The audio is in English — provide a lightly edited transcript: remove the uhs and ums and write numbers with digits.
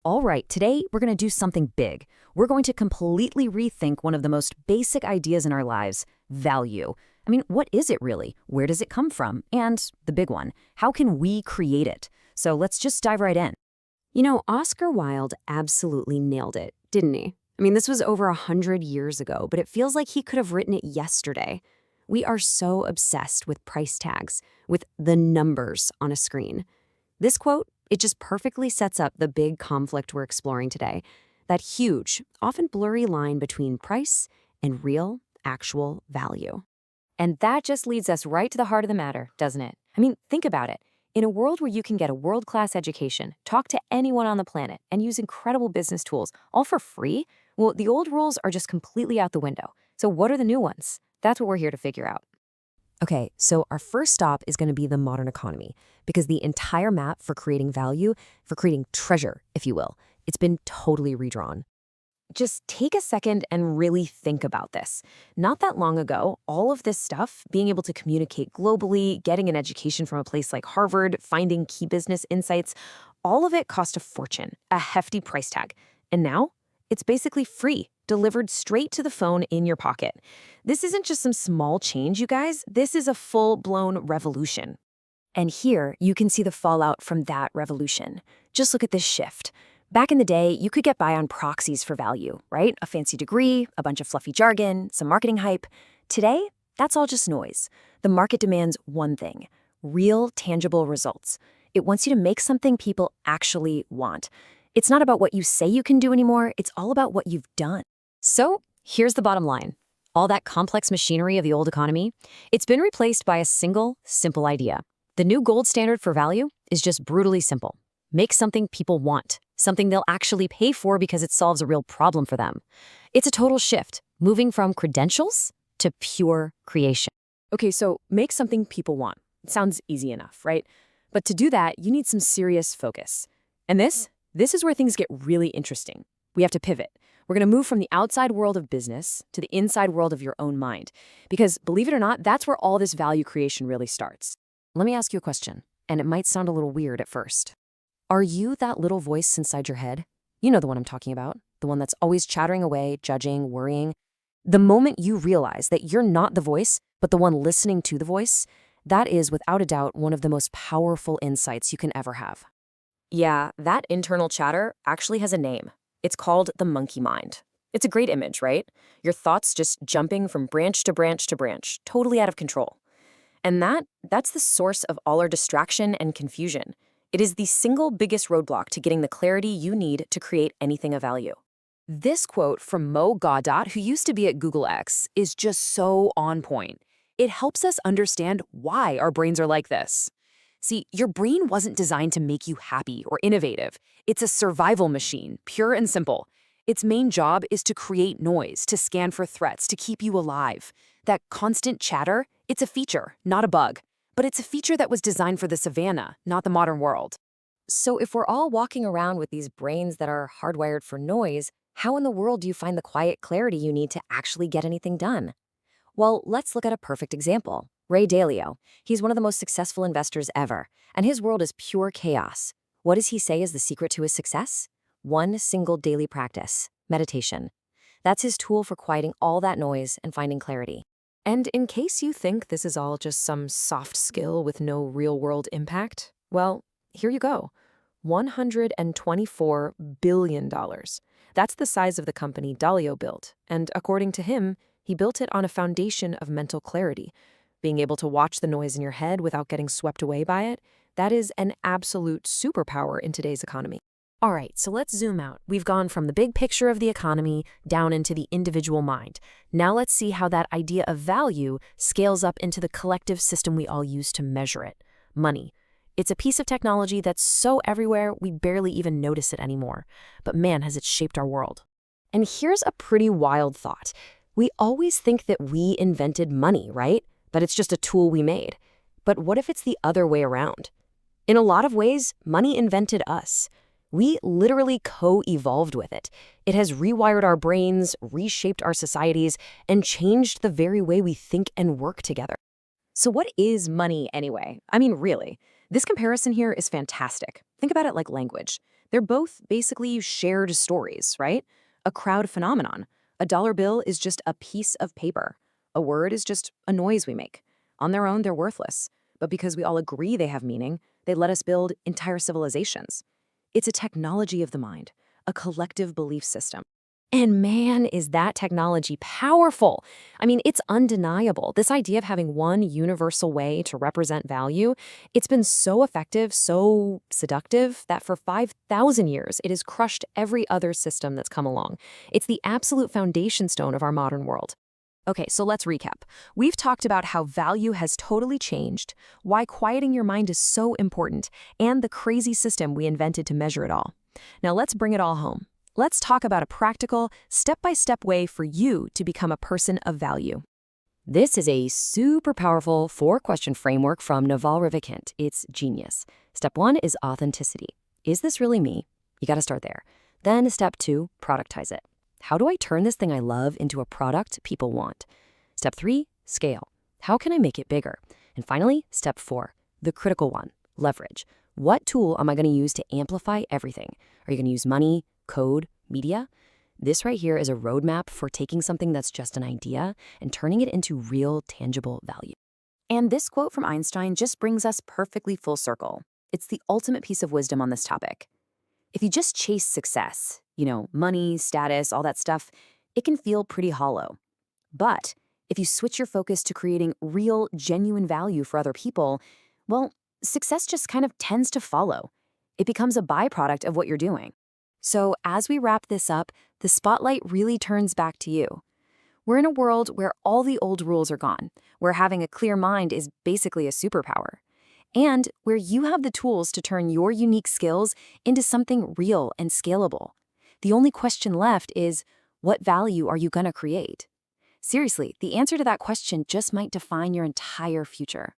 All right, today we're going to do something big. We're going to completely rethink one of the most basic ideas in our lives, value. I mean, what is it really? Where does it come from? And the big one, how can we create it? So let's just dive right in. Oscar Wilde absolutely nailed it, didn't he? I mean, this was over 100 years ago, but it feels like he could have written it yesterday. We are so obsessed with price tags, with the numbers on a screen. This quote, it just perfectly sets up the big conflict we're exploring today. That huge, often blurry line between price and real, actual value. And that just leads us right to the heart of the matter, doesn't it? I mean, think about it. In a world where you can get a world-class education, talk to anyone on the planet, and use incredible business tools, all for free, well, the old rules are just completely out the window. So what are the new ones? That's what we're here to figure out. Okay, so our first stop is going to be the modern economy, because the entire map for creating value, for creating treasure, if you will, it's been totally redrawn. Just take a second and really think about this. Not that long ago, all of this stuff, being able to communicate globally, getting an education from a place like Harvard, finding key business insights, all of it cost a fortune, a hefty price tag. And now, it's basically free, delivered straight to the phone in your pocket. This isn't just some small change, you guys. This is a full-blown revolution. And here, you can see the fallout from that revolution. Just look at this shift. Back in the day, you could get by on proxies for value, right? A fancy degree, a bunch of fluffy jargon, some marketing hype. Today, that's all just noise. The market demands one thing: real, tangible results. It wants you to make something people actually want. It's not about what you say you can do anymore, it's all about what you've done. So, here's the bottom line. All that complex machinery of the old economy, it's been replaced by a single, simple idea. The new gold standard for value is just brutally simple. Make something people want, something they'll actually pay for because it solves a real problem for them. It's a total shift, moving from credentials to pure creation. Okay, so make something people want. It sounds easy enough, right? But to do that, you need some serious focus. And this is where things get really interesting. We have to pivot. We're going to move from the outside world of business to the inside world of your own mind. Because believe it or not, that's where all this value creation really starts. Let me ask you a question, and it might sound a little weird at first. Are you that little voice inside your head? You know the one I'm talking about, the one that's always chattering away, judging, worrying. The moment you realize that you're not the voice, but the one listening to the voice, that is without a doubt one of the most powerful insights you can ever have. Yeah, that internal chatter actually has a name. It's called the monkey mind. It's a great image, right? Your thoughts just jumping from branch to branch to branch, totally out of control. And that's the source of all our distraction and confusion. It is the single biggest roadblock to getting the clarity you need to create anything of value. This quote from Mo Gaudat, who used to be at Google X, is just so on point. It helps us understand why our brains are like this. See, your brain wasn't designed to make you happy or innovative. It's a survival machine, pure and simple. Its main job is to create noise, to scan for threats, to keep you alive. That constant chatter, it's a feature, not a bug. But it's a feature that was designed for the savannah, not the modern world. So if we're all walking around with these brains that are hardwired for noise, how in the world do you find the quiet clarity you need to actually get anything done? Well, let's look at a perfect example. Ray Dalio. He's one of the most successful investors ever, and his world is pure chaos. What does he say is the secret to his success? One single daily practice: meditation. That's his tool for quieting all that noise and finding clarity. And in case you think this is all just some soft skill with no real-world impact, well, here you go. $124 billion. That's the size of the company Dalio built, and according to him, he built it on a foundation of mental clarity. Being able to watch the noise in your head without getting swept away by it, that is an absolute superpower in today's economy. All right, so let's zoom out. We've gone from the big picture of the economy down into the individual mind. Now let's see how that idea of value scales up into the collective system we all use to measure it: money. It's a piece of technology that's so everywhere we barely even notice it anymore. But man, has it shaped our world. And here's a pretty wild thought. We always think that we invented money, right? That it's just a tool we made. But what if it's the other way around? In a lot of ways, money invented us. We literally co-evolved with it. It has rewired our brains, reshaped our societies, and changed the very way we think and work together. So what is money anyway? I mean, really, this comparison here is fantastic. Think about it like language. They're both basically shared stories, right? A crowd phenomenon. A dollar bill is just a piece of paper. A word is just a noise we make. On their own, they're worthless. But because we all agree they have meaning, they let us build entire civilizations. It's a technology of the mind, a collective belief system. And man, is that technology powerful. I mean, it's undeniable. This idea of having one universal way to represent value, it's been so effective, so seductive, that for 5,000 years, it has crushed every other system that's come along. It's the absolute foundation stone of our modern world. Okay, so let's recap. We've talked about how value has totally changed, why quieting your mind is so important, and the crazy system we invented to measure it all. Now let's bring it all home. Let's talk about a practical, step-by-step way for you to become a person of value. This is a super powerful 4-question framework from Naval Ravikant. It's genius. Step 1 is authenticity. Is this really me? You gotta start there. Then step 2, productize it. How do I turn this thing I love into a product people want? Step 3, scale. How can I make it bigger? And finally, step 4, the critical one, leverage. What tool am I gonna use to amplify everything? Are you gonna use money, code, media? This right here is a roadmap for taking something that's just an idea and turning it into real, tangible value. And this quote from Einstein just brings us perfectly full circle. It's the ultimate piece of wisdom on this topic. If you just chase success, money, status, all that stuff, it can feel pretty hollow. But if you switch your focus to creating real, genuine value for other people, well, success just kind of tends to follow. It becomes a byproduct of what you're doing. So as we wrap this up, the spotlight really turns back to you. We're in a world where all the old rules are gone, where having a clear mind is basically a superpower, and where you have the tools to turn your unique skills into something real and scalable. The only question left is, what value are you going to create? Seriously, the answer to that question just might define your entire future.